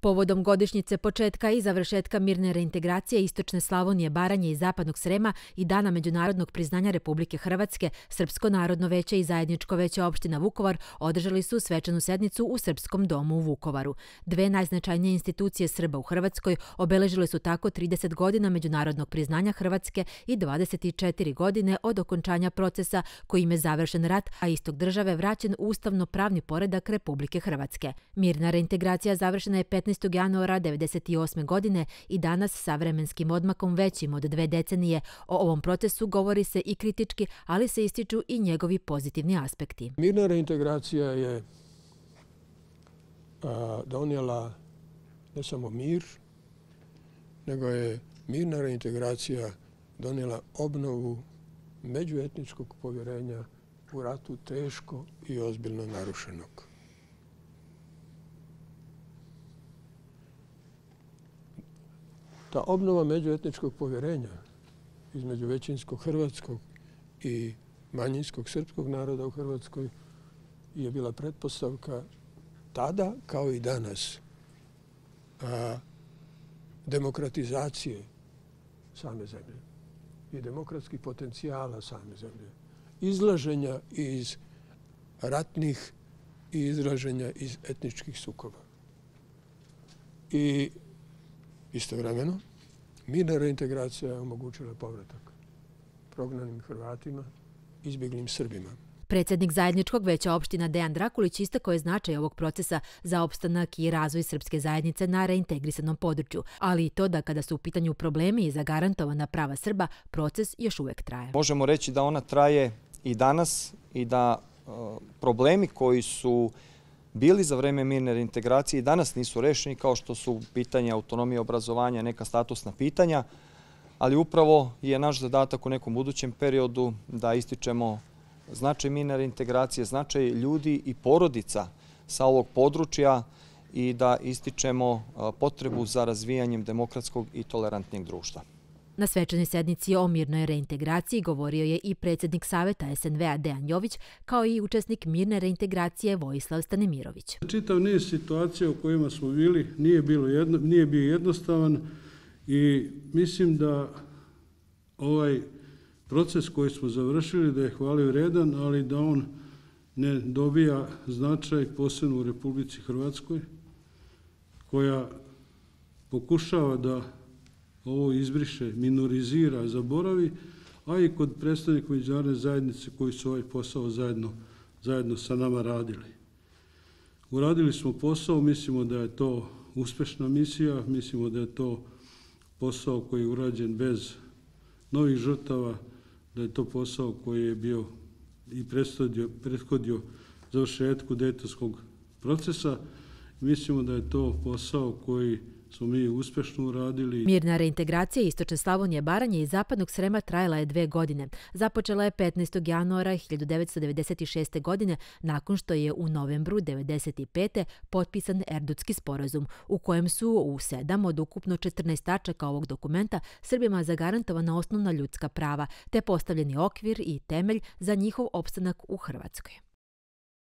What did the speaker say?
Povodom godišnjice početka i završetka mirne reintegracije Istočne Slavonije, Baranje i Zapadnog Srema i Dana međunarodnog priznanja Republike Hrvatske, Srpsko narodno veće i Zajedničko veće opština Vukovar održali su svečanu sednicu u Srpskom domu u Vukovaru. Dve najznačajnije institucije Srba u Hrvatskoj obeležile su tako 30 godina međunarodnog priznanja Hrvatske i 24 godine od okončanja procesa kojim je završen rat, a istok države vraćen u ustavno-pravni poredak Republike Hrvatske. Mirna reintegracija završena je 15. januara 1998. godine i danas sa vremenskim odmakom većim od 2 decenije. O ovom procesu govori se i kritički, ali se ističu i njegovi pozitivni aspekti. Mirna reintegracija je donijela ne samo mir, nego je mirna reintegracija donijela obnovu međuetničkog povjerenja u ratu teško i ozbiljno narušenog. Ta obnova međuetničkog povjerenja između većinskog hrvatskog i manjinskog srpskog naroda u Hrvatskoj je bila pretpostavka tada kao i danas demokratizacije same zemlje i demokratskih potencijala same zemlje, izlaženja iz ratnih i izlaženja iz etničkih sukoba. I istovremeno, mirna reintegracija je omogućila povratak prognanim Hrvatima, izbjeglim Srbima. Predsjednik Zajedničkog veća opština Dejan Drakulić istakao je značaj ovog procesa za opstanak i razvoj srpske zajednice na reintegrisanom području, ali i to da kada su u pitanju problemi i zagarantovana prava Srba, proces još uvijek traje. Možemo reći da ona traje i danas i da problemi koji su bili za vreme mirne reintegracije i danas nisu rešeni, kao što su pitanja autonomije obrazovanja, neka statusna pitanja, ali upravo je naš zadatak u nekom budućem periodu da ističemo značaj mirne reintegracije, značaj ljudi i porodica sa ovog područja i da ističemo potrebu za razvijanjem demokratskog i tolerantnijeg društva. Na svečanoj sednici o mirnoj reintegraciji govorio je i predsjednik Saveta SNV-a Dejan Jović, kao i učesnik mirne reintegracije Vojislav Stanimirović. Čitav niz situacija u kojima smo bili nije bio jednostavan i mislim da ovaj proces koji smo završili da je hvale vredan, ali da on ne dobija značaj posebno u Republici Hrvatskoj, koja pokušava da ovo izbriše, minorizira, zaboravi, a i kod predstavnika međunarodne zajednice koji su ovaj posao zajedno sa nama radili. Uradili smo posao, mislimo da je to uspešna misija, mislimo da je to posao koji je urađen bez novih žrtava, da je to posao koji je bio i prethodio završetku Dejtonskog procesa. Mislimo da je to posao koji smo mi uspešno uradili. Mirna reintegracija Istočne Slavonije, Baranje i Zapadnog Srema trajala je 2 godine. Započela je 15. januara 1996. godine nakon što je u novembru 1995. potpisan Erdutski sporazum, u kojem su u 7 od ukupno 14 tačaka ovog dokumenta Srbima zagarantovana osnovna ljudska prava, te postavljeni okvir i temelj za njihov opstanak u Hrvatskoj.